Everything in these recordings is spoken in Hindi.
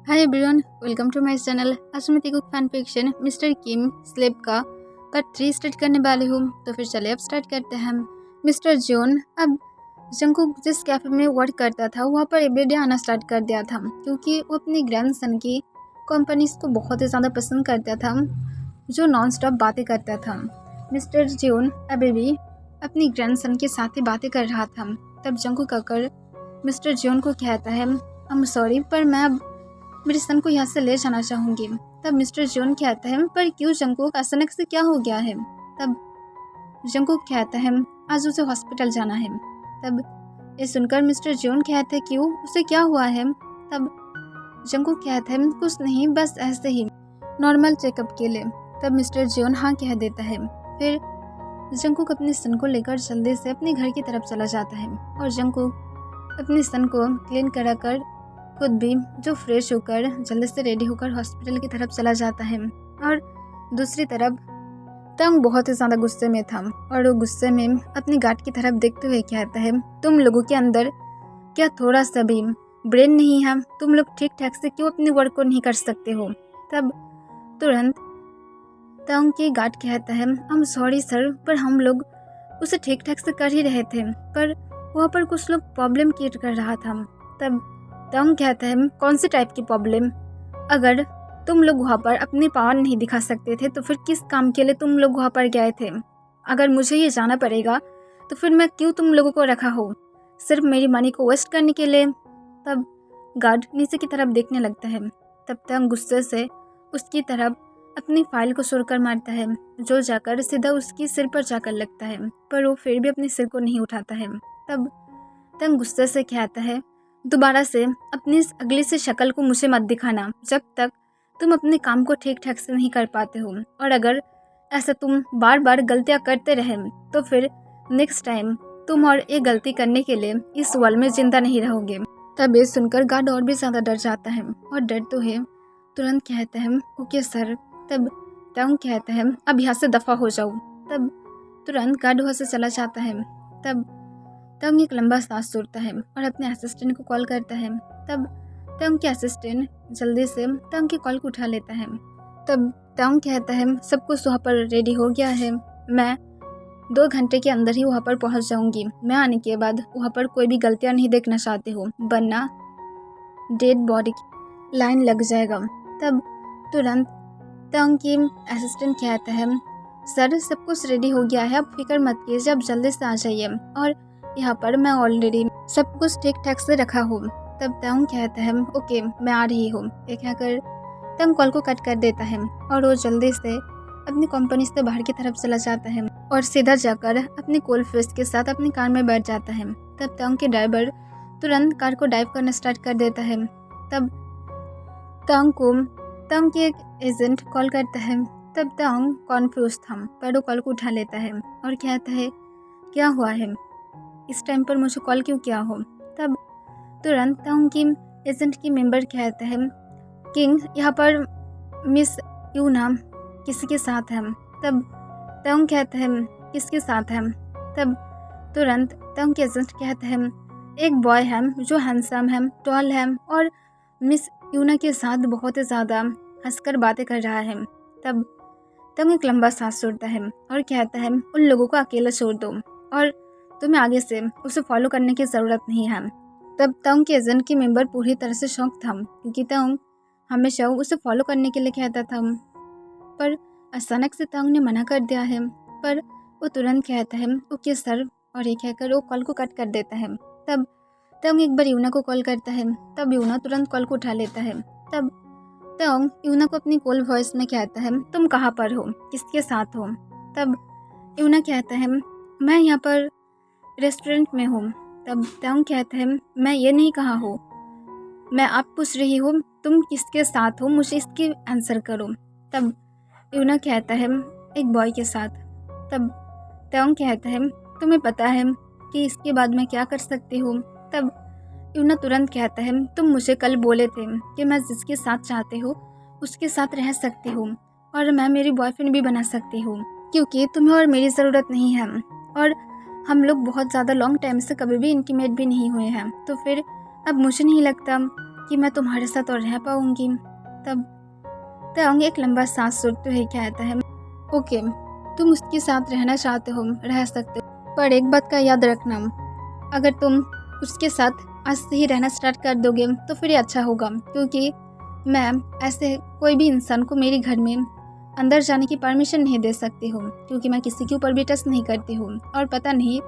Hi everyone, welcome to my channel. आज मैं तेको फैन फिक्शन मिस्टर किम स्लेब का पार्ट 3 स्टार्ट करने वाली हूँ। तो फिर चलिए अब स्टार्ट करते हैं। मिस्टर जॉन अब जंगकुक जिस कैफे में वर्क करता था वहाँ पर एवरीडे आना स्टार्ट कर दिया था, क्योंकि वो अपने ग्रैंडसन की कंपनीज को बहुत ही ज़्यादा पसंद करता था, जो नॉन स्टॉप बातें करता था। मिस्टर जॉन अभी भी अपनी ग्रैंडसन के साथ ही बातें कर रहा था। तब जंगकुक आकर मिस्टर जॉन को कहता है, आई एम सॉरी, पर मैं अब मेरे सन को यहाँ से ले जाना चाहूँगी। तब मिस्टर जॉन कहता है, पर क्यों जंगकुक, अचानक से क्या हो गया है? तब जंगकुक कहता है, आज उसे हॉस्पिटल जाना है। तब ये सुनकर मिस्टर जॉन कहते हैं, क्यों, उसे क्या हुआ है? तब जंगकुक कहता है, कुछ नहीं, बस ऐसे ही नॉर्मल चेकअप के लिए। तब मिस्टर जॉन हाँ कह देता है। फिर जंगकुक अपने सन को लेकर जल्दी से अपने घर की तरफ चला जाता है और जंगकुक अपने सन को क्लीन कराकर खुद भी जो फ्रेश होकर जल्दी से रेडी होकर हॉस्पिटल की तरफ चला जाता है। और दूसरी तरफ तंग बहुत ही ज़्यादा गुस्से में था और वो गुस्से में अपनी गार्ड की तरफ देखते हुए कहता है, तुम लोगों के अंदर क्या थोड़ा सा भी ब्रेन नहीं है? तुम लोग ठीक ठाक से क्यों अपने वर्क को नहीं कर सकते हो? तब तुरंत तंग की गार्ड कहता है, आई एम सॉरी सर, पर हम लोग उसे ठीक ठाक से कर ही रहे थे, पर वहाँ पर कुछ लोग प्रॉब्लम क्रिएट कर रहा था। तब तंग कहता है, कौन सी टाइप की प्रॉब्लम? अगर तुम लोग वहाँ पर अपनी पावर नहीं दिखा सकते थे तो फिर किस काम के लिए तुम लोग वहाँ पर गए थे? अगर मुझे ये जाना पड़ेगा तो फिर मैं क्यों तुम लोगों को रखा हो? सिर्फ मेरी मनी को वेस्ट करने के लिए? तब गार्ड नीचे की तरफ देखने लगता है। तब तंग गुस्से से उसकी तरफ अपनी फाइल को छोड़कर मारता है, जो जाकर सीधा उसकी सिर पर जाकर लगता है, पर वो फिर भी अपने सिर को नहीं उठाता है। तब तंग गुस्से से कहता है, दोबारा से अपनी इस अगली से शक्ल को मुझे मत दिखाना जब तक तुम अपने काम को ठीक ठाक से नहीं कर पाते हो, और अगर ऐसा तुम बार बार गलतियां करते रहे तो फिर नेक्स्ट टाइम तुम और ये गलती करने के लिए इस वर्ल्ड में जिंदा नहीं रहोगे। तब ये सुनकर गार्ड और भी ज़्यादा डर जाता है और डर तो है, तुरंत कहता है, ओके सर। तब तंग कहता है, अब यहाँ से दफ़ा हो जाओ। तब तुरंत गार्ड वहाँ से चला जाता है। तब तंग एक लंबा सांस छोड़ता है और अपने असिस्टेंट को कॉल करता है। तब तंग के असिस्टेंट जल्दी से तंग की कॉल को उठा लेता है। तब तंग कहता है, सब कुछ वहाँ पर रेडी हो गया है, मैं 2 घंटे के अंदर ही वहाँ पर पहुँच जाऊँगी। मैं आने के बाद वहाँ पर कोई भी गलतियाँ नहीं देखना चाहती हूँ, वरना डेड बॉडी की लाइन लग जाएगा। तब तुरंत तंग की असिस्टेंट कहता है, सर सब कुछ रेडी हो गया है, आप फिक्र मत कीजिए, आप जल्दी से आ जाइए, और यहाँ पर मैं ऑलरेडी सब कुछ ठीक ठाक से रखा हूँ। तब तंग कहता है, ओके मैं आ रही हूँ। ये कहकर तंग कॉल को कट कर देता है और वो जल्दी से अपनी कंपनी से बाहर की तरफ चला जाता है और सीधा जाकर अपनी कोल्ड फ्रेश के साथ अपनी कार में बैठ जाता है। तब तंग के ड्राइवर तुरंत कार को ड्राइव करना स्टार्ट कर देता है। तब तंग को तंग के एक एजेंट कॉल करता है। तब तंग कॉन्फ्यूज था, पर वो कॉल को उठा लेता है और कहता है, क्या हुआ है, इस टाइम पर मुझे कॉल क्यों किया हो? तब तुरंत तंग की एजेंट की मेंबर कहता है, किंग यहाँ पर मिस यूना किसी के साथ है। तब तंग कहता है, किसके साथ है? तब तुरंत तंग के एजेंट कहता है, एक बॉय है जो हैंडसम है, टॉल है और मिस यूना के साथ बहुत ही ज़्यादा हंसकर बातें कर रहा है। तब तंग एक लंबा सांस छोड़ता है और कहता है, उन लोगों को अकेला छोड़ दो और तुम्हें आगे से उसे फॉलो करने की ज़रूरत नहीं है। तब तंग के एजेंट की मेंबर पूरी तरह से शॉक था, क्योंकि तंग हमेशा उसे फॉलो करने के लिए कहता था, पर अचानक से तंग ने मना कर दिया है। पर वो तुरंत कहता है, ओके सर, और ये कहकर वो कॉल को कट कर देता है। तब तंग एक बार यूना को कॉल करता है। तब यूना तुरंत कॉल को उठा लेता है। तब तंग यूना को अपनी कोल्ड वॉइस में कहता है, तुम कहाँ पर हो, किसके साथ हो? तब यूना कहता है, मैं यहाँ पर रेस्टोरेंट में हूँ। तब तंग कहता है, मैं ये नहीं कहा हूँ, मैं आप पूछ रही हूँ तुम किसके साथ हो, मुझे इसकी आंसर करो। तब यूना कहता है, एक बॉय के साथ। तब तंग कहता है, तुम्हें पता है कि इसके बाद मैं क्या कर सकती हूँ? तब यूना तुरंत कहता है, तुम मुझे कल बोले थे कि मैं जिसके साथ चाहती हूँ उसके साथ रह सकती हूँ और मैं मेरी बॉयफ्रेंड भी बना सकती हूँ, क्योंकि तुम्हें और मेरी ज़रूरत नहीं है और हम लोग बहुत ज़्यादा लॉन्ग टाइम से कभी भी इंटीमेट भी नहीं हुए हैं। तो फिर अब मुझे नहीं लगता कि मैं तुम्हारे साथ और रह पाऊंगी। तब ताओंग एक लंबा सांस छोड़ते हुए कहता है, ओके, तुम उसके साथ रहना चाहते हो, रह सकते हो, पर एक बात का याद रखना, अगर तुम उसके साथ आज से ही रहना स्टार्ट कर दोगे तो फिर ये अच्छा होगा, क्योंकि मैं ऐसे कोई भी इंसान को मेरे घर में अंदर जाने की परमिशन नहीं दे सकती हूँ, क्योंकि मैं किसी के ऊपर भी टच नहीं करती हूँ। और पता नहीं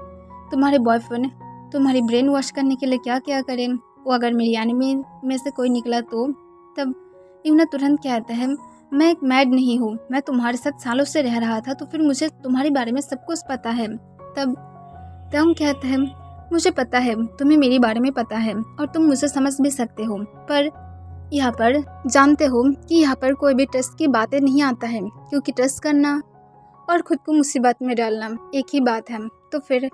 तुम्हारे बॉयफ्रेंड तुम्हारी ब्रेन वॉश करने के लिए क्या क्या करें, वो अगर मेरी एनिमी में से कोई निकला तो। तब यूना तुरंत कहता है, मैं एक मैड नहीं हूँ, मैं तुम्हारे साथ सालों से रह रहा था, तो फिर मुझे तुम्हारे बारे में सब कुछ पता है। तब ताओंग कहता है, मुझे पता है, तुम्हें मेरे बारे में पता है और तुम मुझे समझ भी सकते हो, पर यहाँ पर जानते हो कि यहाँ पर कोई भी ट्रस्ट की बातें नहीं आता है, क्योंकि ट्रस्ट करना और खुद को मुसीबत में डालना एक ही बात है, तो फिर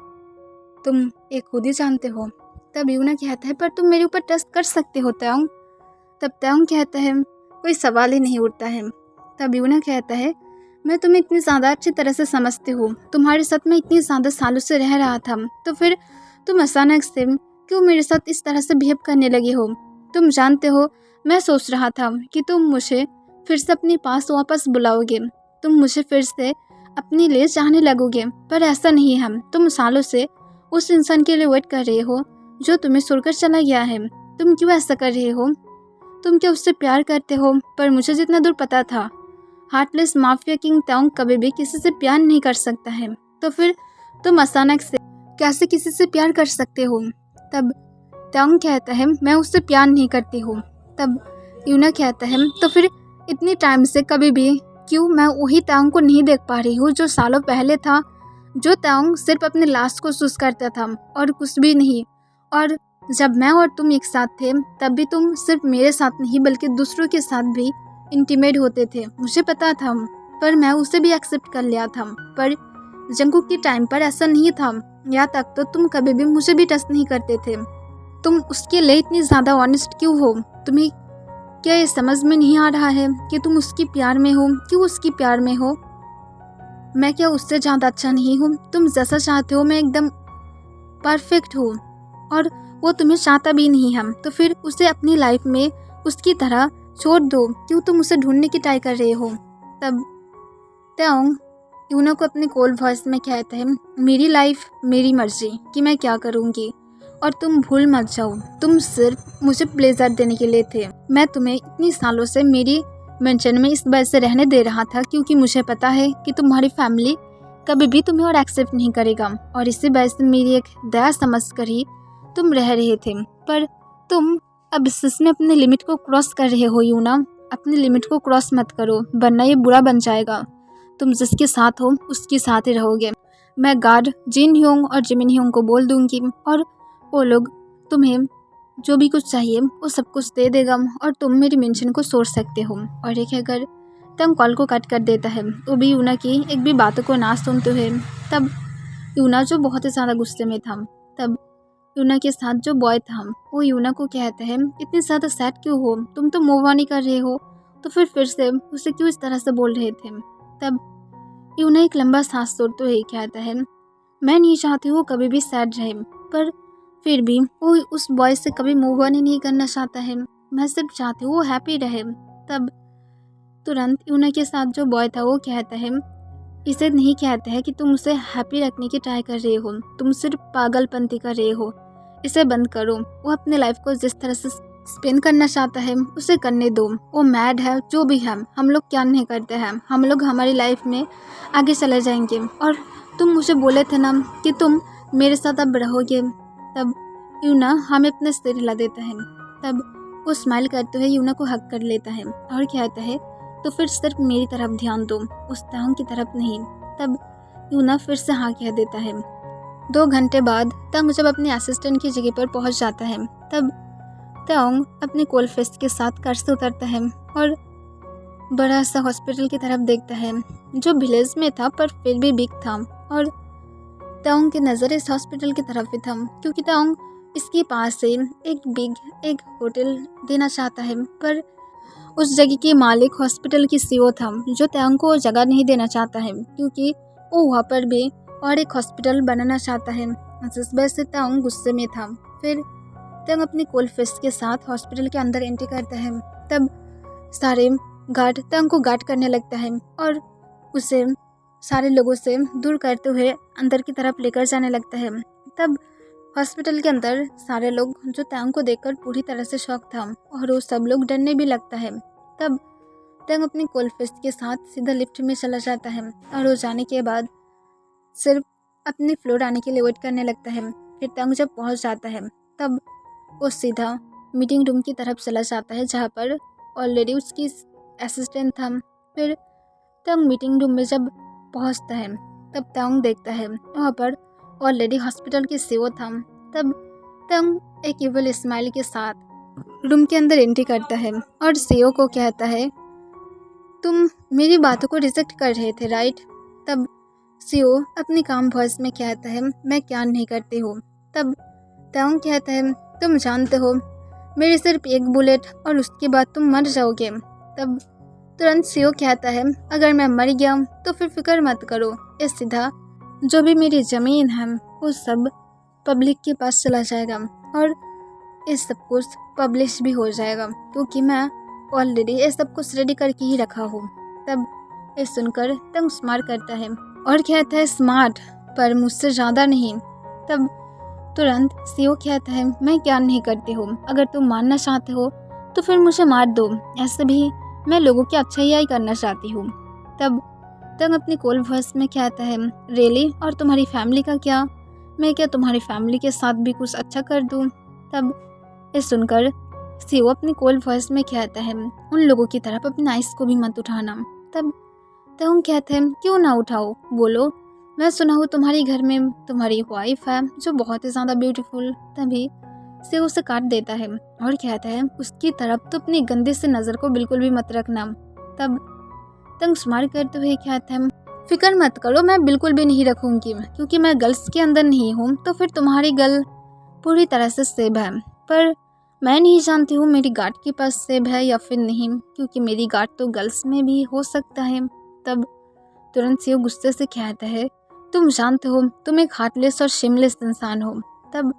तुम एक खुद ही जानते हो। तब यूना कहता है, पर तुम मेरे ऊपर ट्रस्ट कर सकते हो ताओंग। तब ताओंग कहता है, कोई सवाल ही नहीं उठता है। तब यूना कहता है, मैं तुम्हें इतनी ज़्यादा अच्छी तरह से समझती हूँ, तुम्हारे साथ मैं इतनी ज़्यादा सालों से रह रहा था, तो फिर तुम अचानक से क्यों मेरे साथ इस तरह से बिहेव करने लगे हो। तुम जानते हो, मैं सोच रहा था कि तुम मुझे फिर से अपने पास वापस बुलाओगे, तुम मुझे फिर से अपने लिए चाहने लगोगे, पर ऐसा नहीं है। तुम सालों से उस इंसान के लिए वेट कर रहे हो जो तुम्हें छोड़कर चला गया है। तुम क्यों ऐसा कर रहे हो? तुम क्या उससे प्यार करते हो? पर मुझे जितना दूर पता था, हार्टलेस माफिया किंग ताओंग कभी भी किसी से प्यार नहीं कर सकता है, तो फिर तुम अचानक से कैसे किसी से प्यार कर सकते हो? तब ताओंग कहता है, मैं उससे प्यार नहीं करती हूँ। तब यूना कहता है, तो फिर इतनी टाइम से कभी भी क्यों मैं वही ताओंग को नहीं देख पा रही हूँ जो सालों पहले था, जो ताओंग सिर्फ अपने लास्ट को चूज करता था और कुछ भी नहीं। और जब मैं और तुम एक साथ थे, तब भी तुम सिर्फ मेरे साथ नहीं बल्कि दूसरों के साथ भी इंटीमेट होते थे, मुझे पता था, पर मैं उसे भी एक्सेप्ट कर लिया था। पर जंगकुक के टाइम पर ऐसा नहीं था, यहाँ तक तो तुम कभी भी मुझे भी ट्रस्ट नहीं करते थे। तुम उसके लिए इतनी ज़्यादा ऑनेस्ट क्यों हो? तुम्हें क्या ये समझ में नहीं आ रहा है कि तुम उसके प्यार में हो? क्यों उसके प्यार में हो? मैं क्या उससे ज़्यादा अच्छा नहीं हूँ? तुम जैसा चाहते हो मैं एकदम परफेक्ट हूँ, और वो तुम्हें चाहता भी नहीं है, तो फिर उसे अपनी लाइफ में उसकी तरह छोड़ दो। क्यों तुम उसे ढूंढने की ट्राई कर रहे हो? तब ताओंग यूना को अपने कोल्ड वॉइस में कहता है, मेरी लाइफ मेरी मर्जी कि मैं क्या करूँगी, और तुम भूल मत जाओ, तुम सिर्फ मुझे प्लेजर देने के लिए थे। मैं तुम्हें इतनी सालों से मेरी मेंशन में इस वजह से रहने दे रहा था क्योंकि मुझे पता है कि तुम्हारी फैमिली कभी भी तुम्हें और एक्सेप्ट नहीं करेगा, और इसी वजह से मेरी एक दया समझ कर ही तुम रह रहे थे। पर तुम अब इसमें अपने लिमिट को क्रॉस कर रहे हो यूना, अपनी लिमिट को क्रॉस मत करो, वरना ये बुरा बन जाएगा। तुम जिसके साथ हो उसके साथ ही रहोगे। मैं गार्ड जिन ह्योंग और जिमिन ह्योंग को बोल दूंगी, और वो लोग तुम्हें जो भी कुछ चाहिए वो सब कुछ दे देगा, और तुम मेरी मेंशन को सोच सकते हो। और एक अगर तंग कॉल को कट कर देता है, वो भी यूना की एक भी बातों को ना सुनते हुए। तब यूना जो बहुत ही ज़्यादा गुस्से में था, तब यूना के साथ जो बॉय था वो यूना को कहता है, इतनी ज़्यादा सैड क्यों हो? तुम तो मूव ऑन ही कर रहे हो, तो फिर से उसे क्यों इस तरह से बोल रहे थे? तब यूना एक लंबा सांस छोड़ते हुए कहता है, मैं नहीं चाहती हूँ कभी भी सैड रहे, पर फिर भी वो उस बॉय से कभी मूव ऑन ही नहीं करना चाहता है। मैं सिर्फ चाहती हूँ वो हैप्पी रहे। तब तुरंत यूना के साथ जो बॉय था वो कहता है, इसे नहीं कहता है कि तुम उसे हैप्पी रखने की ट्राई कर रहे हो, तुम सिर्फ पागलपंती कर रहे हो, इसे बंद करो। वो अपने लाइफ को जिस तरह से स्पेंड करना चाहता है उसे करने दो, वो मैड है जो भी है, हम लोग क्या नहीं करते हैं, हम लोग हमारी लाइफ में आगे चले जाएंगे। और तुम मुझे बोले थे ना कि तुम मेरे साथ अब रहोगे। तब यूना हमें अपने सिर हिला देता है। तब वो स्माइल करते हुए यूना को हक कर लेता है और कहता है, तो फिर सिर्फ मेरी तरफ ध्यान दो, उस ताओंग की तरफ नहीं। तब यूना फिर से हाँ कह देता है। 2 घंटे बाद ताओंग जब अपने असिस्टेंट की जगह पर पहुंच जाता है, तब ताओंग अपने कोल फेस्ट के साथ कार से उतरता है और बड़ा सा हॉस्पिटल की तरफ देखता है जो विलेज में था पर फिर भी बिग था। और ताओंग की नज़र इस हॉस्पिटल की तरफ ही था क्योंकि ताओंग इसके पास से एक होटल देना चाहता है, पर उस जगह के मालिक हॉस्पिटल की सीईओ था जो ताओंग को जगह नहीं देना चाहता है क्योंकि वो वहाँ पर भी और एक हॉस्पिटल बनाना चाहता है। जिस वजह से ताओंग गुस्से में था। फिर तंग अपनी कोल्ड फिस्ट के साथ हॉस्पिटल के अंदर एंट्री करता है। तब सारे गार्ड तंग को गार्ड करने लगता है और उसे सारे लोगों से दूर करते हुए अंदर की तरफ लेकर जाने लगता है। तब हॉस्पिटल के अंदर सारे लोग जो तंग को देखकर पूरी तरह से शॉक था और वो सब लोग डरने भी लगता है। तब तंग अपनी कोल्ड फिस्ट के साथ सीधा लिफ्ट में चला जाता है और वो जाने के बाद सिर्फ अपनी फ्लोर आने के लिए वेट करने लगता है। फिर तंग जब पहुंच जाता है तब वो सीधा मीटिंग रूम की तरफ चला जाता है जहाँ पर ऑलरेडी उसकी असिस्टेंट था। फिर तंग मीटिंग रूम में जब पहुंचता है तब तंग देखता है वहाँ पर ऑलरेडी हॉस्पिटल की सीईओ था। तब तंग एक इवल स्माइल के साथ रूम के अंदर एंट्री करता है और सीईओ को कहता है, तुम मेरी बातों को रिजेक्ट कर रहे थे राइट? तब सीईओ अपनी काम वॉइस में कहता है, मैं क्या नहीं करती हूँ। तब तंग कहता है, तुम जानते हो मेरी सिर्फ एक बुलेट और उसके बाद तुम मर जाओगे। तब तुरंत सीईओ कहता है, अगर मैं मर गया तो फिर फिक्र मत करो, ये सीधा जो भी मेरी ज़मीन है वो सब पब्लिक के पास चला जाएगा और ये सब कुछ पब्लिश भी हो जाएगा क्योंकि मैं ऑलरेडी ये सब कुछ रेडी करके ही रखा हूँ। तब ये सुनकर तंग स्मार्ट करता है और कहता है, स्मार्ट पर मुझसे ज़्यादा नहीं। तब तुरंत सीईओ कहता है, मैं क्या नहीं करती हूँ, अगर तुम मारना चाहते हो तो फिर मुझे मार दो, ऐसे भी मैं लोगों की अच्छाई करना चाहती हूँ। तब तंग अपनी कोल्ड वॉइस में कहता है, रियली? और तुम्हारी फैमिली का क्या? मैं क्या तुम्हारी फैमिली के साथ भी कुछ अच्छा कर दूँ? तब ये सुनकर सीईओ अपनी कोल्ड वॉइस में कहता है, उन लोगों की तरफ अपनी आइस को भी मत उठाना। तब तंग कहते हैं, क्यों ना उठाओ, बोलो, मैं सुना हूँ तुम्हारे घर में तुम्हारी वाइफ है जो बहुत ही ज़्यादा ब्यूटीफुल। तभी सीईओ उसे काट देता है और कहता है, उसकी तरफ तो अपनी गंदे से नज़र को बिल्कुल भी मत रखना। तब तंग स्मार्ट करते हुए कहता है, फिक्र मत करो, मैं बिल्कुल भी नहीं रखूँगी क्योंकि मैं गर्ल्स के अंदर नहीं हूँ तो फिर तुम्हारी गर्ल पूरी तरह से सेब है, पर मैं नहीं जानती हूँ मेरी गार्ड के पास सेब है या फिर नहीं क्योंकि मेरी गार्ड तो गर्ल्स में भी हो सकता है। तब तुरंत सीईओ गुस्से से कहता है, तुम जानते हो तुम एक हार्टलेस और शेमलेस इंसान हो। तब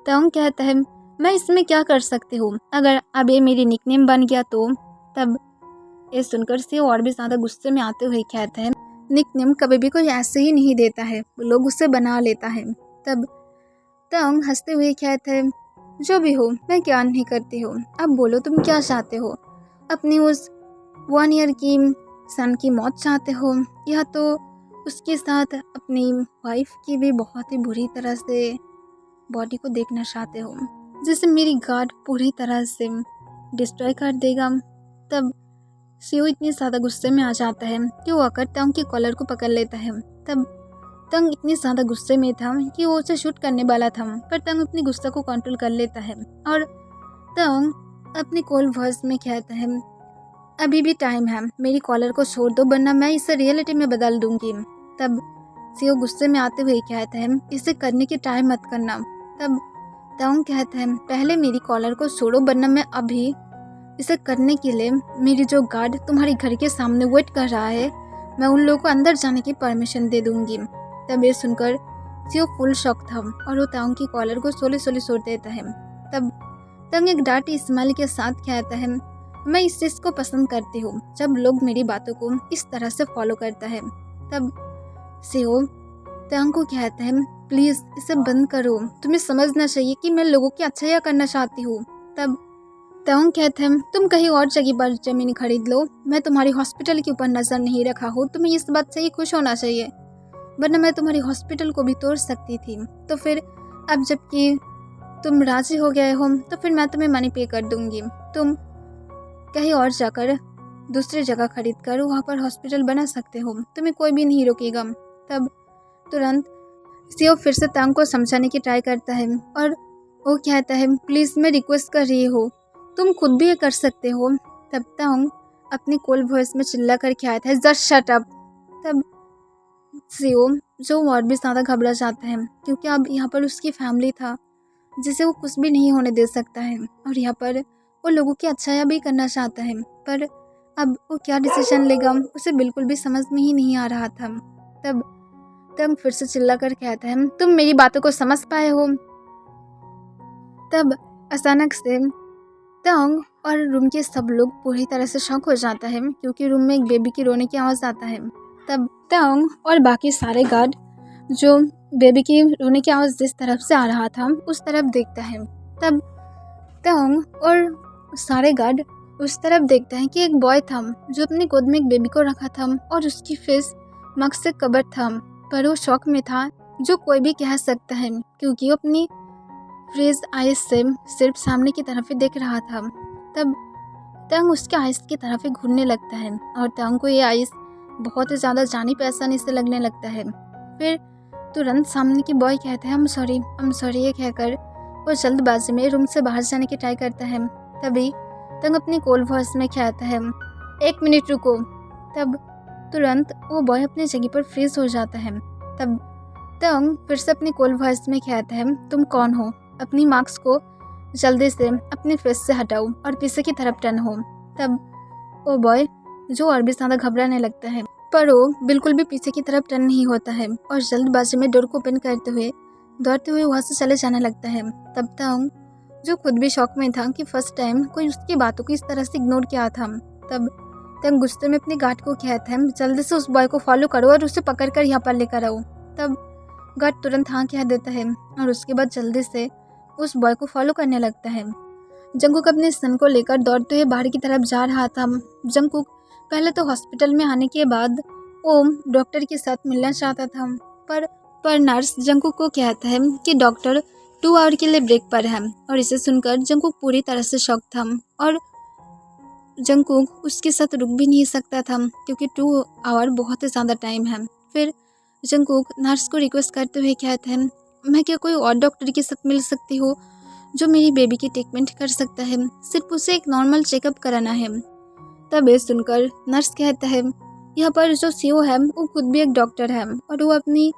तंग कहता है, मैं इसमें क्या कर सकती हूँ, अगर अब ये मेरी निकनेम बन गया तो। तब ये सुनकर सीईओ और भी ज़्यादा गुस्से में आते हुए कहता है, निकनेम कभी भी कोई ऐसे ही नहीं देता है, लोग उसे बना लेता है। तब तंग हंसते हुए कहता है, जो भी हो मैं क्या नहीं करती हूँ, अब बोलो तुम क्या चाहते हो, अपनी उस 1 ईयर की सन की मौत चाहते हो या तो उसके साथ अपनी वाइफ की भी बहुत ही बुरी तरह से बॉडी को देखना चाहते हो जिसे मेरी गार्ड पूरी तरह से डिस्ट्रॉय कर देगा। तब सीईओ इतनी ज़्यादा गुस्से में आ जाता है कि वो आकर तंग की कॉलर को पकड़ लेता है। तब तंग इतनी ज़्यादा गुस्से में था कि वो उसे शूट करने वाला था, पर तंग अपनी गुस्से को कंट्रोल कर लेता है और तंग अपनी कॉल वॉइस में कहता है, अभी भी टाइम है, मेरी कॉलर को छोड़ दो वरना मैं इसे रियलिटी में बदल दूंगी। तब सीईओ गुस्से में आते हुए कहता है, इसे करने की ट्राई मत करना। तब तंग कहता है, पहले मेरी कॉलर को छोड़ो वरना मैं अभी इसे करने के लिए मेरी जो गार्ड तुम्हारे घर के सामने वेट कर रहा है मैं उन लोगों को अंदर जाने की परमिशन दे दूंगी। तब ये सुनकर सीईओ फुल शॉक था और वो तंग की कॉलर को सोले छोड़ देता है। तब तंग एक डार्टी स्माइल के साथ कहता है, मैं इस चीज़ को पसंद करती हूँ जब लोग मेरी बातों को इस तरह से फॉलो करता है। तब सीईओ तंग को कहता है, प्लीज़ इसे बंद करो, तुम्हें समझना चाहिए कि मैं लोगों की अच्छाई करना चाहती हूँ। तब तंग कहते हैं, तुम कहीं और जगह पर ज़मीन खरीद लो, मैं तुम्हारी हॉस्पिटल के ऊपर नज़र नहीं रखा हूँ, तुम्हें इस बात से ही खुश होना चाहिए, वरना मैं तुम्हारी हॉस्पिटल को भी तोड़ सकती थी। तो फिर अब जबकि तुम राजी हो गए हो तो फिर मैं तुम्हें मनी पे कर दूंगी, तुम कहीं और जाकर दूसरी जगह खरीद कर वहाँ पर हॉस्पिटल बना सकते हो, तुम्हें कोई भी नहीं रोकेगा। तब तुरंत सीईओ फिर से तंग को समझाने की ट्राई करता है और वो कहता है, प्लीज़ मैं रिक्वेस्ट कर रही हूँ, तुम खुद भी ये कर सकते हो। तब तंग अपनी कोल्ड वॉइस में चिल्ला कर कहता है, जस्ट शट अप। तब सीईओ जो और भी ज़्यादा घबरा जाता है क्योंकि अब यहाँ पर उसकी फैमिली था जिसे वो कुछ भी नहीं होने दे सकता है और यहाँ पर वो लोगों की अच्छाई भी करना चाहता है, पर अब वो क्या डिसीजन लेगा उसे बिल्कुल भी समझ में ही नहीं आ रहा था। तब तंग फिर से चिल्ला कर कहता है, तुम मेरी बातों को समझ पाए हो? तब अचानक से तंग और रूम के सब लोग पूरी तरह से शॉक हो जाता है क्योंकि रूम में एक बेबी की रोने की आवाज़ आता है। तब तंग और बाकी सारे गार्ड जो बेबी की रोने की आवाज़ जिस तरफ से आ रहा था उस तरफ देखता है। तब तंग और सारे गार्ड उस तरफ देखते हैं कि एक बॉय था जो अपनी गोद में एक बेबी को रखा था और उसकी फेस मास्क से कवर था, पर वो शॉक में था जो कोई भी कह सकता है क्योंकि वो अपनी फ्रीज आइज से सिर्फ सामने की तरफ ही देख रहा था। तब तंग उसके आइस की तरफ ही घूरने लगता है और तंग को ये आइस बहुत ही ज़्यादा जानी पहचानी से लगने लगता है। फिर तुरंत सामने की बॉय कहते हैं हम सॉरी ये कहकर वो जल्दबाजी में रूम से बाहर जाने की ट्राई करता है। तभी तंग अपनी कोल्ड वॉइस में कहता है 1 मिनट रुको। तब तुरंत वो बॉय अपनी जगह पर फ्रीज हो जाता है। तब तंग फिर से अपनी कोल्ड वॉइस में कहता है तुम कौन हो, अपनी मास्क को जल्दी से अपने फेस से हटाओ और पीछे की तरफ टर्न हो। तब वो बॉय जो और भी ज़्यादा घबराने लगता है, पर वो बिल्कुल भी पीछे की तरफ टर्न नहीं होता है और जल्दबाजी में डोर को ओपन करते हुए दौड़ते हुए वहाँ से चले जाने लगता है। तब तंग जो खुद भी शॉक में था कि फर्स्ट टाइम कोई उसकी बातों को इस तरह से इग्नोर किया था। तब तंग गुस्से में अपने गार्ड को कहता है जल्दी से उस बॉय को फॉलो करो और उसे पकड़कर यहाँ पर लेकर आओ। तब गार्ड तुरंत हाँ कह देता है और उसके बाद जल्दी से उस बॉय को फॉलो करने लगता है। जंगकुक अपने सन को लेकर दौड़ते हुए बाहर की तरफ जा रहा था। जंगकुक पहले तो हॉस्पिटल में आने के बाद ओम डॉक्टर के साथ मिलना चाहता था, पर नर्स जंगकुक को कहता है कि डॉक्टर 2 आवर के लिए ब्रेक पर है और इसे सुनकर जंगकुक पूरी तरह से शॉक था और जंगकुक उसके साथ रुक भी नहीं सकता था क्योंकि 2 आवर बहुत ही ज़्यादा टाइम है। फिर जंगकुक नर्स को रिक्वेस्ट करते हुए कहते हैं मैं क्या कोई और डॉक्टर के साथ मिल सकती हूँ जो मेरी बेबी की ट्रीटमेंट कर सकता है, सिर्फ उसे एक नॉर्मल चेकअप कराना है। तब ये सुनकर नर्स कहता है यहाँ पर जो सीओ है वो खुद भी एक डॉक्टर है और वो अपनी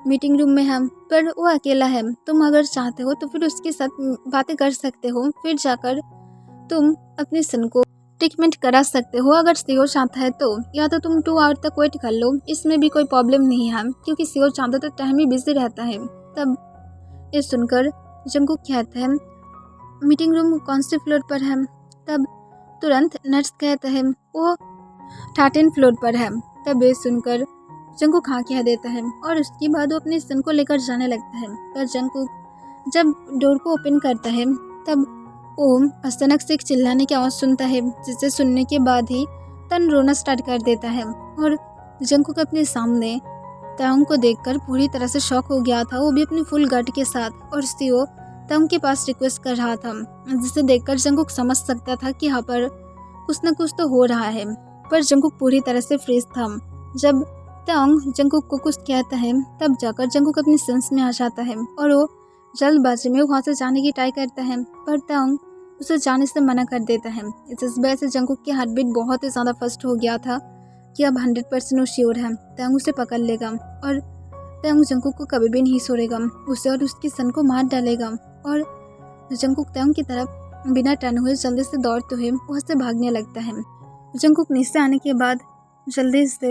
मीटिंग रूम में है, पर वो अकेला है। तुम अगर चाहते हो तो फिर उसके साथ बातें कर सकते हो, फिर जाकर तुम अपने सन को ट्रीटमेंट करा सकते हो अगर सीओ चाहता है तो, या तो तुम 2 आवर तक वेट कर लो, इसमें भी कोई प्रॉब्लम नहीं है क्योंकि सीओ चाहता तो टाइम ही बिजी रहता है। तब ये सुनकर जंगकुक कहता है मीटिंग रूम कौन से फ्लोर पर है। तब तुरंत नर्स कहता है वो 13 फ्लोर पर है। तब ये सुनकर जंगकुक हाँ कह देता है और उसके बाद वो अपने सन को लेकर जाने लगता है। पर जंगकुक जब डोर को ओपन करता है तब ओम अचानक से एक चिल्लाने की आवाज़ सुनता है, जिसे सुनने के बाद ही तन रोना स्टार्ट कर देता है और जंगकुक अपने सामने तंग को देखकर पूरी तरह से शॉक हो गया था, वो भी अपनी फुल गार्ड के साथ। और सीओ तंग के पास रिक्वेस्ट कर रहा था, जिसे देखकर जंगकुक समझ सकता था कि यहाँ पर कुछ न कुछ तो हो रहा है, पर जंगकुक पूरी तरह से फ्रीज था। जब तंग जंगकुक को कुछ कहता है तब जाकर जंगकुक अपनी सेंस में आ जाता है और वो जल्दबाजी में वहाँ से जाने की ट्राई करता है, पर तंग उसे जाने से मना कर देता है। इस वजह से जंगकुक की हार्ट बीट बहुत ही ज़्यादा फास्ट हो गया था कि अब 100% वो श्योर है तंग उसे पकड़ लेगा और तंग जंगकुक को कभी भी नहीं छोड़ेगा, उसे और उसकी सन को मार डालेगा। और जंगकुक तंग की तरफ बिना टर्न हुए जल्दी से दौड़ते हुए वहाँ से भागने लगता है। जंगकुक नीचे आने के बाद जल्दी से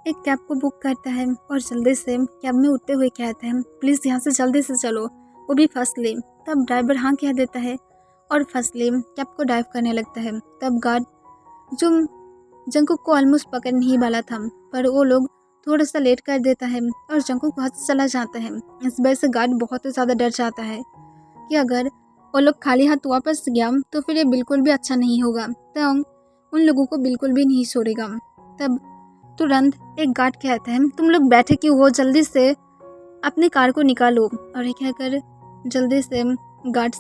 एक कैब को बुक करता है और जल्दी से कैब में उठते हुए कहता है प्लीज़ यहाँ से जल्दी से चलो, वो भी फर्स्टली। तब ड्राइवर हाँ कह देता है और फर्स्टली कैब को ड्राइव करने लगता है। तब गार्ड जो जंगकुक को ऑलमोस्ट पकड़ने ही वाला था, पर वो लोग थोड़ा सा लेट कर देता है और जंगकुक वहाँ से चला जाता है। इस वजह से गार्ड बहुत ही ज़्यादा डर जाता है कि अगर वो लोग खाली हाथ वापस गया तो फिर ये बिल्कुल भी अच्छा नहीं होगा, तो उन लोगों को बिल्कुल भी नहीं छोड़ेगा। तब तुरंत एक गार्ड कहता है तुम लोग बैठे क्यों हो, जल्दी से अपनी कार को निकालो। और ये कहकर जल्दी से गार्ड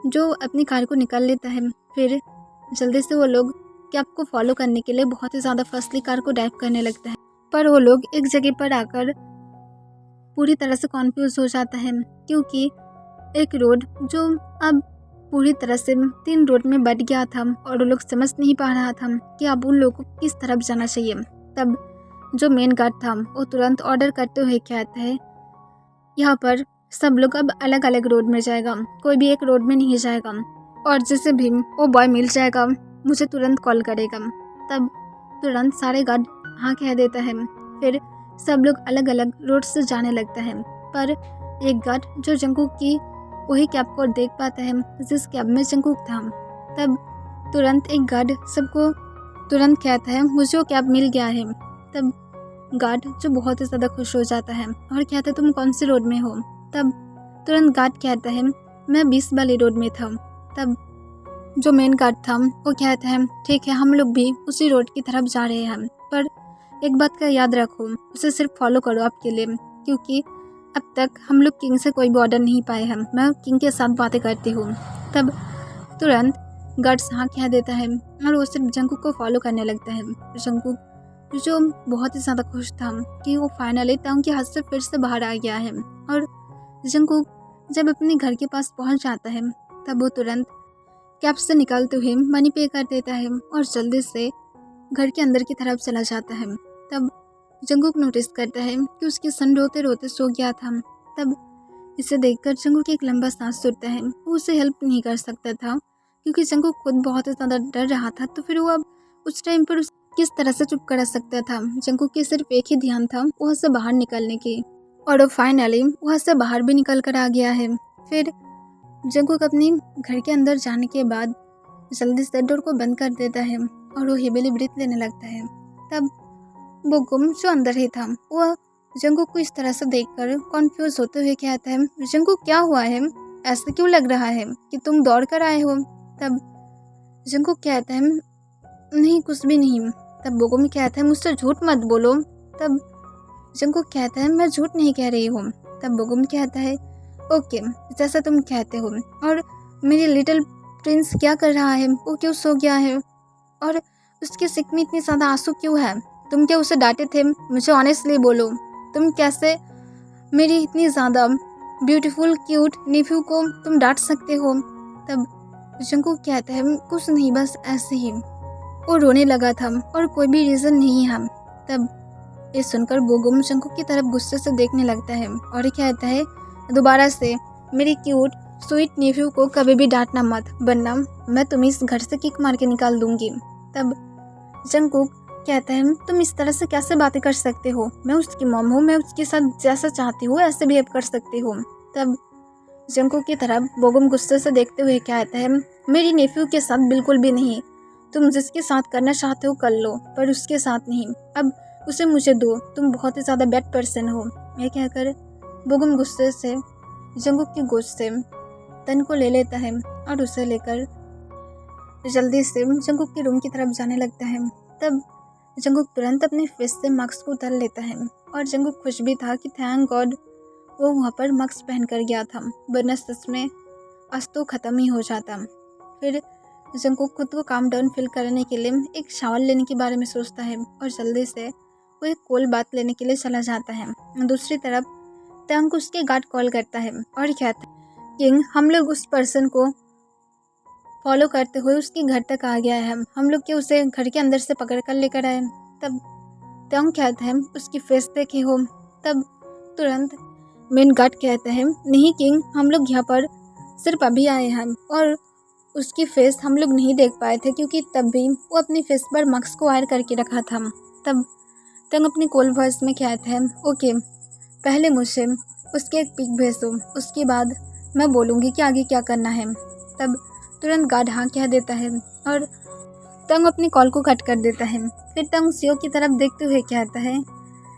जो अपनी कार को निकाल लेता है। फिर जल्दी से वो लोग कैब को फॉलो करने के लिए बहुत ही ज़्यादा फास्टली कार को ड्राइव करने लगता है, पर वो लोग एक जगह पर आकर पूरी तरह से कॉन्फ्यूज हो जाता है क्योंकि एक रोड जो अब पूरी तरह से 3 रोड में बट गया था और वो लोग समझ नहीं पा रहा था कि अब उन लोगों को किस तरफ जाना चाहिए। तब जो मेन गार्ड था वो तुरंत ऑर्डर करते हुए कहता है यहाँ पर सब लोग अब अलग अलग रोड में जाएगा, कोई भी एक रोड में नहीं जाएगा, और जैसे भी वो बॉय मिल जाएगा मुझे तुरंत कॉल करेगा। तब तुरंत सारे गार्ड हाँ कह देता है। फिर सब लोग अलग अलग रोड से जाने लगता है, पर एक गार्ड जो जंगकुक की वही कैब को देख पाता है जिस कैब में जंगकुक था। तब तुरंत एक गार्ड सबको तुरंत कहता है मुझे वो कैब मिल गया है। तब गार्ड जो बहुत ही ज़्यादा खुश हो जाता है और कहता है तुम कौन सी रोड में हो। तब तुरंत गार्ड कहता है मैं 20 वाली रोड में था। तब जो मेन गार्ड था वो कहता है ठीक है, हम लोग भी उसी रोड की तरफ जा रहे हैं, पर एक बात का याद रखो, उसे सिर्फ फॉलो करो आपके लिए, क्योंकि अब तक हम लोग किंग से कोई भी ऑर्डर नहीं पाए हैं। मैं किंग के साथ बातें करती हूँ। तब तुरंत गार्ड्स हाँ कह देता है और वो सिर्फ जंगकुक को फॉलो करने लगता है। जंगकुक जो बहुत ही ज़्यादा खुश था कि वो फाइनली तांग के हाथ से फिर से बाहर आ गया है। और जंगकुक जब अपने घर के पास पहुंच जाता है तब वो तुरंत कैब से निकालते हुए मनी पे कर देता है और जल्दी से घर के अंदर की तरफ चला जाता है। तब जंगकुक नोटिस करता है कि उसकी सन रोते रोते सो गया था। तब इसे देखकर जंगकुक एक लंबा सांस छोड़ता है। वो उसे हेल्प नहीं कर सकता था क्योंकि जंगकुक खुद बहुत ही ज़्यादा डर रहा था, तो फिर वो अब उस टाइम पर किस तरह से चुप करा सकता था। जंगकुक की सिर्फ एक ही ध्यान था वहाँ से बाहर निकलने की, और वो फाइनली वहाँ से बाहर भी निकल कर आ गया है। फिर जंगकुक अपने घर के अंदर जाने के बाद जल्दी से डोर को बंद कर देता है और वो हेवीली ब्रीथ लेने लगता है। तब वो गुम जो अंदर ही था वह जंगकुक को इस तरह से देखकर कॉन्फ्यूज होते हुए कहता है जंगकुक क्या हुआ है, ऐसा क्यों लग रहा है कि तुम दौड़ कर आए हो। तब जंगकुक कहता है नहीं कुछ भी नहीं। तब बोगुम कहता है मुझसे झूठ मत बोलो। तब जंगकुक कहता है मैं झूठ नहीं कह रही हूँ। तब बोगुम कहता है ओके जैसा तुम कहते हो, और मेरी लिटिल प्रिंस क्या कर रहा है, वो क्यों सो गया है और उसके सिक में इतनी ज़्यादा आंसू क्यों है, तुम क्या उसे डांटे थे, मुझे ऑनेस्टली बोलो, तुम कैसे मेरी इतनी ज़्यादा ब्यूटीफुल क्यूट नेफ्यू को तुम डांट सकते हो। तब जंगकुक कहता है कुछ नहीं, बस ऐसे ही वो रोने लगा था और कोई भी रीज़न नहीं है। तब ये सुनकर बोगुम जंगकुक की तरफ गुस्से से देखने लगता है और कहता है दोबारा से मेरी क्यूट स्वीट नेफ्यू को कभी भी डांटना मत, वरना मैं तुम्हें इस घर से किक मार के निकाल दूंगी। तब जंगकुक कहता है तुम इस तरह से कैसे बातें कर सकते हो, मैं उसकी मॉम हूँ, मैं उसके साथ जैसा चाहती हूँ ऐसे बिहेव कर सकती हूँ। तब जंगकुक की तरफ बोगुम गुस्से से देखते हुए कहता है मेरी नेफ्यू के साथ बिल्कुल भी नहीं, तुम जिसके साथ करना चाहते हो कर लो, पर उसके साथ नहीं, अब उसे मुझे दो, तुम बहुत ही ज़्यादा बैड पर्सन हो। यह कहकर बोगुम गुस्से से जंगकुक की गोद से तन को ले लेता है और उसे लेकर जल्दी से जंगकुक के रूम की तरफ जाने लगता है। तब जंगकुक तुरंत अपने फेस से मास्क को उतार लेता है और जंगकुक खुश भी था कि थैंक गॉड वो वहाँ पर मास्क पहन कर गया था, वरना सच में आज तो ख़त्म ही हो जाता। फिर जंगकुक खुद को काम डाउन फील करने के लिए एक शावर लेने के बारे में सोचता है और जल्दी से वो एक कोल्ड बात लेने के लिए चला जाता है। दूसरी तरफ टंग उसके गार्ड कॉल करता है और कहता है किंग हम लोग उस पर्सन को फॉलो करते हुए उसके घर तक आ गया है, हम लोग के उसे घर के अंदर से पकड़ कर लेकर आए। तब टंग कहता है उसकी फेस देखे हो। तब तुरंत मेन गार्ड कहता है नहीं किंग, हम लोग यहाँ पर सिर्फ अभी आए हैं और उसकी फेस हम लोग नहीं देख पाए थे क्योंकि तब भी वो अपनी फेस पर मास्क को वायर करके रखा था। तब टंग अपनी कोल्ड वॉइस में कहता है ओके पहले मुझे उसके एक पिक भेज दो, उसके बाद मैं बोलूँगी कि आगे क्या करना है। तब तुरंत गार्ड हाँ कह देता है और टंग अपनी कॉल को कट कर देता है। फिर टंग सीओ की तरफ देखते हुए कहता है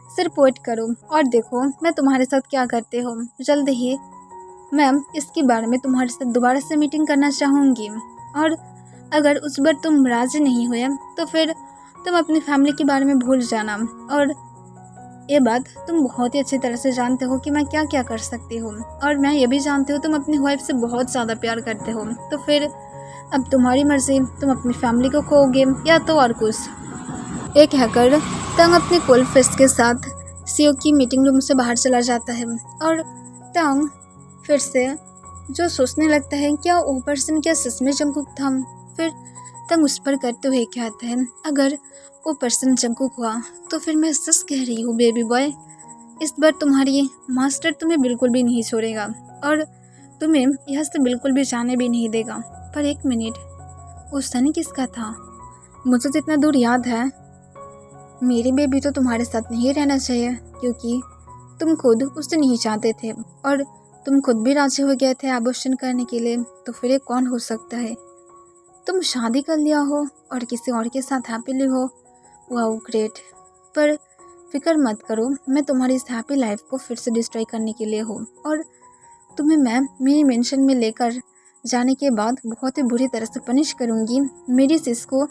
सिर्फ वेट करो और देखो मैं तुम्हारे साथ क्या करते हो, जल्द ही मैम इसके बारे में तुम्हारे साथ दोबारा से मीटिंग करना चाहूँगी, और अगर उस बार तुम राजी नहीं हुए तो फिर तुम अपनी फैमिली के बारे में भूल जाना, और ये बात तुम बहुत ही अच्छी तरह से जानते हो कि मैं क्या क्या कर सकती हूँ, और मैं ये भी जानती हूँ तुम अपनी वाइफ से बहुत ज़्यादा प्यार करते हो, तो फिर अब तुम्हारी मर्जी, तुम अपनी फैमिली को खोओगे या तो और कुछ। एक हैकर टंग अपने कोल्ड फेस के साथ सीओ की मीटिंग रूम से बाहर चला जाता है और टंग फिर से जो सोचने लगता है क्या वो पर्सन क्या सच में जंगकुक था। फिर टंग उस पर करते हुए कहता है अगर वो पर्सन जंगकुक हुआ तो फिर मैं सच कह रही हूँ बेबी बॉय, इस बार तुम्हारी मास्टर तुम्हें बिल्कुल भी नहीं छोड़ेगा और तुम्हें यहाँ से बिल्कुल भी जाने भी नहीं देगा। पर एक मिनट, वो सन किसका था? मुझे जितना दूर याद है मेरी बेबी तो तुम्हारे साथ नहीं रहना चाहिए क्योंकि तुम खुद उससे नहीं चाहते थे और तुम खुद भी राजी हो गए थे एबॉर्शन करने के लिए, तो फिर ये कौन हो सकता है? तुम शादी कर लिया हो और किसी और के साथ हैप्पीली हो। Wow great. पर फिक्र मत करो, मैं तुम्हारी इस हैप्पी लाइफ को फिर से डिस्ट्रॉय करने के लिए हूँ और तुम्हें मैं मेरी मेंशन में लेकर जाने के बाद बहुत ही बुरी तरह से पनिश करूँगी। मेरी सिस को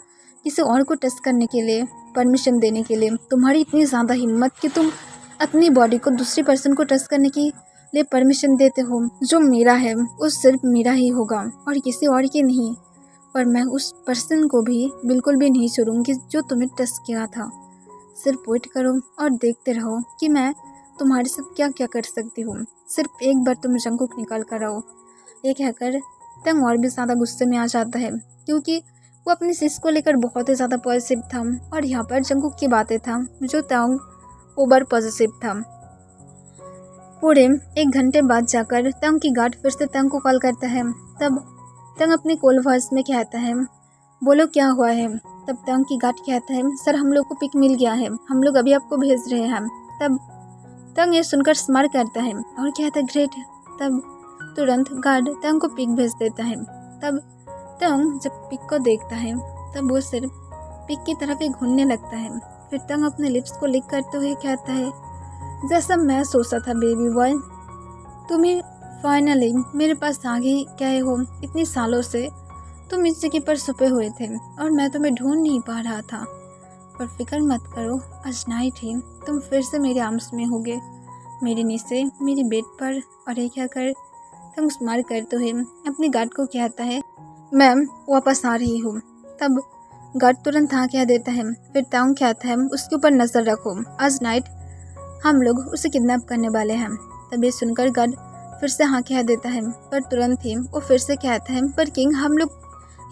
किसी और को टच करने के लिए परमिशन देने के लिए तुम्हारी इतनी ज़्यादा हिम्मत कि तुम अपनी बॉडी को दूसरी पर्सन को टच करने के लिए परमिशन देते हो। जो मेरा है वो सिर्फ मेरा ही होगा और किसी और के नहीं। और मैं उस पर्सन को भी बिल्कुल भी नहीं छोड़ूंगी जो तुम्हें टच किया था। सिर्फ वेट करो और देखते रहो कि मैं तुम्हारे साथ क्या क्या कर सकती हूँ। सिर्फ एक बार तुम जंगकुक निकाल कर आओ। ये कहकर तंग और भी ज़्यादा गुस्से में आ जाता है क्योंकि वो अपनी सिस को लेकर बहुत ही ज़्यादा पॉजिटिव था और यहाँ पर जंगकुक की बातें था जो तंग ओवर पॉजिटिव था। पूरे 1 घंटे बाद जाकर तंग की गार्ड फिर से तंग को कॉल करता है। तब तंग अपने कॉल वॉइस में कहता है, बोलो क्या हुआ है। तब तंग की गार्ड कहता है, सर हम लोग को पिक मिल गया है, हम लोग अभी आपको भेज रहे हैं। तब तंग ये सुनकर स्माइल करता है और कहता है ग्रेट। तब तुरंत गार्ड तंग को पिक भेज देता है। तब तंग जब पिक को देखता है तब वो सिर्फ पिक की तरफ ही घूमने लगता है। फिर तंग अपने लिप्स को लिक करते हुए कहता है, जैसा मैं सोचा था बेबी बॉय, तुम्हें फाइनली मेरे पास आ गए हो। इतनी सालों से तुम इस जगह पर छुपे हुए थे और मैं तुम्हें ढूंढ नहीं पा रहा था। पर फिक्र मत करो, आज नाइट ही तुम फिर से मेरे आर्म्स में होगे, मेरे नीचे मेरी बेड पर। और ये कहकर तंग स्माइल करते हुए अपनी गार्ड को कहता है, मैम वापस आ रही हूँ। तब गार्ड तुरंत हाँ कह देता है। फिर तंग कहता है, उसके ऊपर नज़र रखो, आज नाइट हम लोग उसे किडनैप करने वाले हैं। तब ये सुनकर गार्ड फिर से हाँ कह देता है, पर तुरंत ही वो फिर से कहता है, पर किंग हम लोग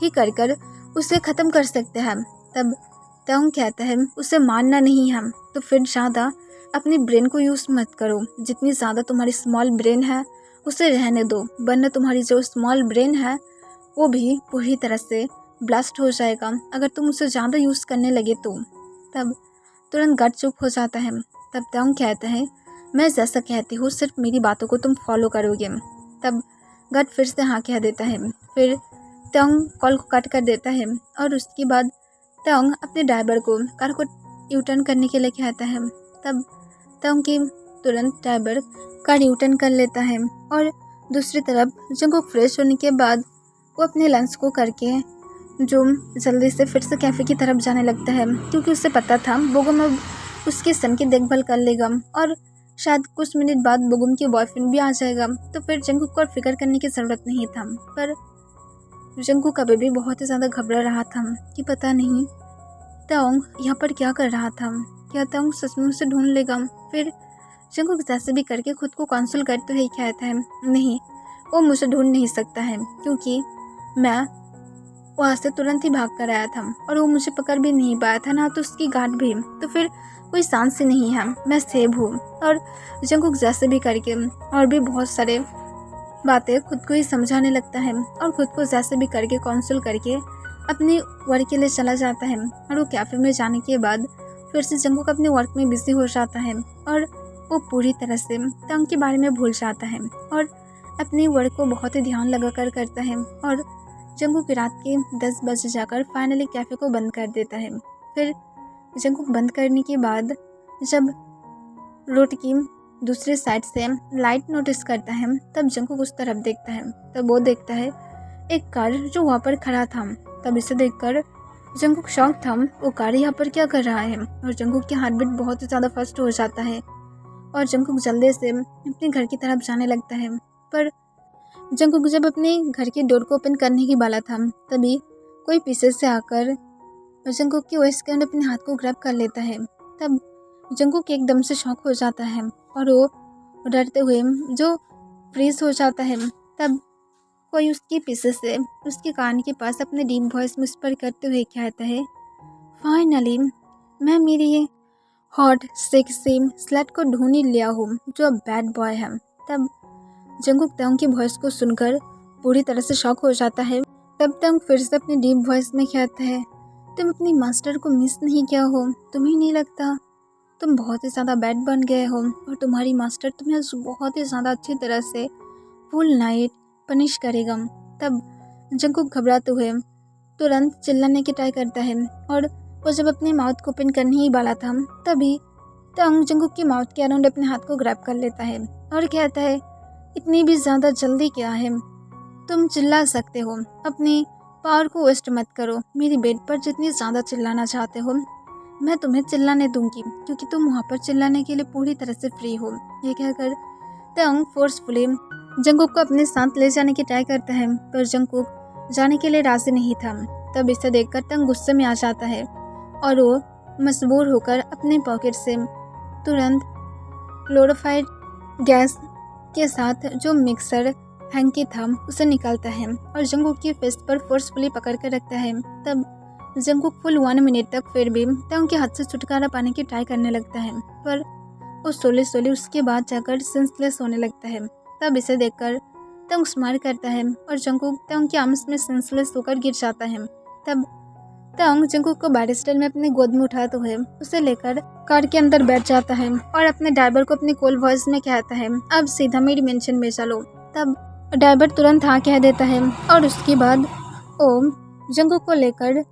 ही कर उसे ख़त्म कर सकते हैं। तब तंग कहता है, उसे मारना नहीं है तो फिर ज़्यादा अपनी ब्रेन को यूज़ मत करो। जितनी ज़्यादा तुम्हारी स्मॉल ब्रेन है उसे रहने दो, वरना तुम्हारी जो स्मॉल ब्रेन है वो भी पूरी तरह से ब्लास्ट हो जाएगा अगर तुम उसे ज़्यादा यूज़ करने लगे तो। तब तुरंत गार्ड चुप हो जाता है। तब तंग कहता है, मैं जैसा कहती हूँ सिर्फ मेरी बातों को तुम फॉलो करोगे। तब गार्ड फिर से हाँ कह देता है। फिर तंग कॉल को कट कर देता है और उसके बाद तंग अपने ड्राइवर को कार को यू टर्न करने के लिए कहता है। तब तंग की तुरंत ड्राइवर कार यू टर्न कर लेता है और दूसरी तरफ जंगकुक फ्रेश होने के बाद वो अपने लंच को करके जो जल्दी से फिर से कैफ़े की तरफ जाने लगता है क्योंकि उसे पता था बोगम अब उसके सन की देखभाल कर लेगा और शायद कुछ मिनट बाद बोगम की बॉयफ्रेंड भी आ जाएगा, तो फिर जंगकुक को फिक्र करने की ज़रूरत नहीं था। पर जंगकुक अभी भी बहुत ही ज़्यादा घबरा रहा था कि पता नहीं तंग यहाँ पर क्या कर रहा था, क्या तंग सचमुच से ढूंढ लेगा। फिर जंगकुक जैसे भी करके खुद को कंसोल करते हुए कहता है, नहीं वो मुझे ढूंढ नहीं सकता है क्योंकि मैं वहाँ से तुरंत ही भाग कर आया था और वो मुझे पकड़ भी नहीं पाया था, ना तो उसकी गार्ड भी, तो फिर कोई चांस ही नहीं है, मैं सेव हूँ। और जंगकुक जैसे भी करके और भी बहुत सारे बातें खुद को ही समझाने लगता है और खुद को जैसे भी करके काउंसिल करके अपनी वर्क के लिए चला जाता है। और वो कैफ़े में जाने के बाद फिर से जंगकुक अपने वर्क में बिजी हो जाता है और वो पूरी तरह से तंग के बारे में भूल जाता है और अपनी वर्क को बहुत ही ध्यान लगा कर करता है। और जंगकुक रात के 10 बजे जाकर फाइनली कैफ़े को बंद कर देता है। फिर जंगकुक बंद करने के बाद जब रोड की दूसरे साइड से लाइट नोटिस करता है तब जंगकुक उस तरफ देखता है। तब वो देखता है एक कार जो वहाँ पर खड़ा था। तब इसे देखकर जंगकुक शॉक था, वो कार यहाँ पर क्या कर रहा है। और जंगकुक की हार्ट बीट बहुत ही ज़्यादा फास्ट हो जाता है और जंगकुक जल्दी से अपने घर की तरफ जाने लगता है। पर जंगकुक जब अपने घर के डोर को ओपन करने की वाला था तभी कोई पीछे से आकर जंगकुक की वेस्ट के अंदर अपने हाथ को ग्रैब कर लेता है। तब जंगकुक एकदम से शॉक हो जाता है और वो डरते हुए जो फ्रीज हो जाता है। तब कोई उसके पीछे से उसके कान के पास अपने डीप वॉइस में विस्पर करते हुए कहता है, फाइनली मैं मेरी ये हॉट सेक्सी स्लट को ढूंढ ही लिया हूँ जो बैड बॉय है। तब जंगकुक तंग की वॉइस को सुनकर पूरी तरह से शॉक हो जाता है। तब तंग फिर से अपनी डीप वॉइस में कहता है, तुम अपनी मास्टर को मिस नहीं किया हो, तुम्हें नहीं लगता तुम बहुत ही ज़्यादा बैड बन गए हो और तुम्हारी मास्टर तुम्हें बहुत ही ज़्यादा अच्छी तरह से फुल नाइट पनिश करेगा। तब जंगकुक घबराते हुए तुरंत चिल्लाने की ट्राई करता है और वो जब अपनी माउथ को ओपन करने ही वाला था तभी तंग जंगकुक की माउथ के अराउंड अपने हाथ को ग्रैब कर लेता है और कहता है, इतनी भी ज़्यादा जल्दी क्या है, तुम चिल्ला सकते हो, अपनी पावर को वेस्ट मत करो। मेरी बेड पर जितनी ज़्यादा चिल्लाना चाहते हो मैं तुम्हें चिल्लाने दूंगी क्योंकि तुम वहाँ पर चिल्लाने के लिए पूरी तरह से फ्री हो। ये कहकर तंग फोर्सफुली जंगकुक को अपने साथ ले जाने की ट्राई करता है पर जंगकुक जाने के लिए राजी नहीं था। तब इसे देखकर तंग गुस्से में आ जाता है और वो मजबूर होकर अपने पॉकेट से तुरंत क्लोरोफाइड गैस के साथ जो मिक्सर हैंकी था उसे निकालता है और जंगकुक की फेस पर फोर्सफुली पकड़ कर रखता है। तब जंगकुक फुल 1 मिनट तक फिर भी तंग के हाथ से छुटकारा पाने की ट्राई करने लगता है पर वो सोले उसके बाद जाकर सेंसलेस होने लगता है। तब इसे देखकर तंग स्माइल करता है और जंगकुक तंग के आर्म्स में सेंसलेस होकर गिर जाता है। तब तंग जंगकुक को बैरिस्टर में अपने गोद में उठाते हुए उसे लेकर कार के अंदर बैठ जाता है और अपने ड्राइवर को अपनी कोल्ड वॉइस में कहता है, अब सीधा मेरी मेंशन में चलो। तब ड्राइवर तुरंत हाँ कह देता है और उसके बाद ओम जंगकुक को लेकर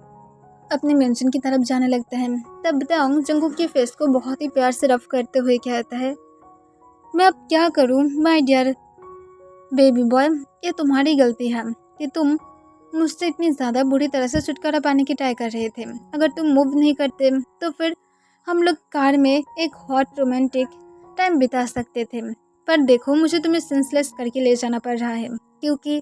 अपने मेंशन की तरफ जाने लगता है। तब तंग जंगकुक के फेस को बहुत ही प्यार से रफ करते हुए कहता है, मैं अब क्या करूँ माय डियर बेबी बॉय, ये तुम्हारी गलती है कि तुम मुझसे इतनी ज़्यादा बुरी तरह से छुटकारा पाने की ट्राई कर रहे थे। अगर तुम मूव नहीं करते तो फिर हम लोग कार में एक हॉट रोमांटिक टाइम बिता सकते थे, पर देखो मुझे तुम्हें सेंसलेस करके ले जाना पड़ रहा है क्योंकि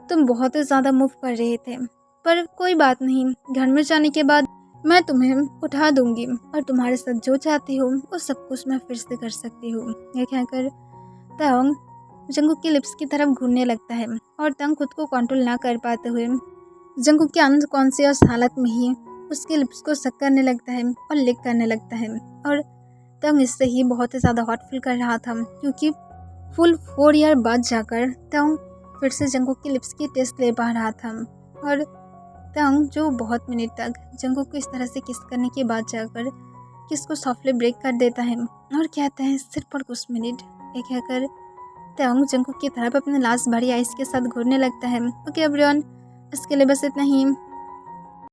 तुम बहुत ही ज़्यादा मूव कर रहे थे। पर कोई बात नहीं, घर में जाने के बाद मैं तुम्हें उठा दूंगी और तुम्हारे साथ जो चाहती हूँ वो सब कुछ मैं फिर से कर सकती हूँ। ये कहकर तंग जंगकुक की लिप्स की तरफ घूरने लगता है और तंग खुद को कंट्रोल ना कर पाते हुए जंगकुक के अनकॉन्शियस हालत में ही उसके लिप्स को सक करने लगता है और लिक करने लगता है और तंग इससे ही बहुत ही ज़्यादा हॉट फील कर रहा था क्योंकि फुल 4 ईयर बाद जाकर तंग फिर से जंगकुक की लिप्स की टेस्ट ले पा रहा था और तंग जो बहुत मिनट तक जंगकुक को इस तरह से किस करने के बाद जाकर किस को सॉफ्टली ब्रेक कर देता है और कहता है सिर्फ और कुछ मिनट। ये कहकर तंग जंगकुक की तरफ अपने लास्ट भरी आइस के साथ घूरने लगता है। ओके एवरीवन, इसके लिए बस इतना ही।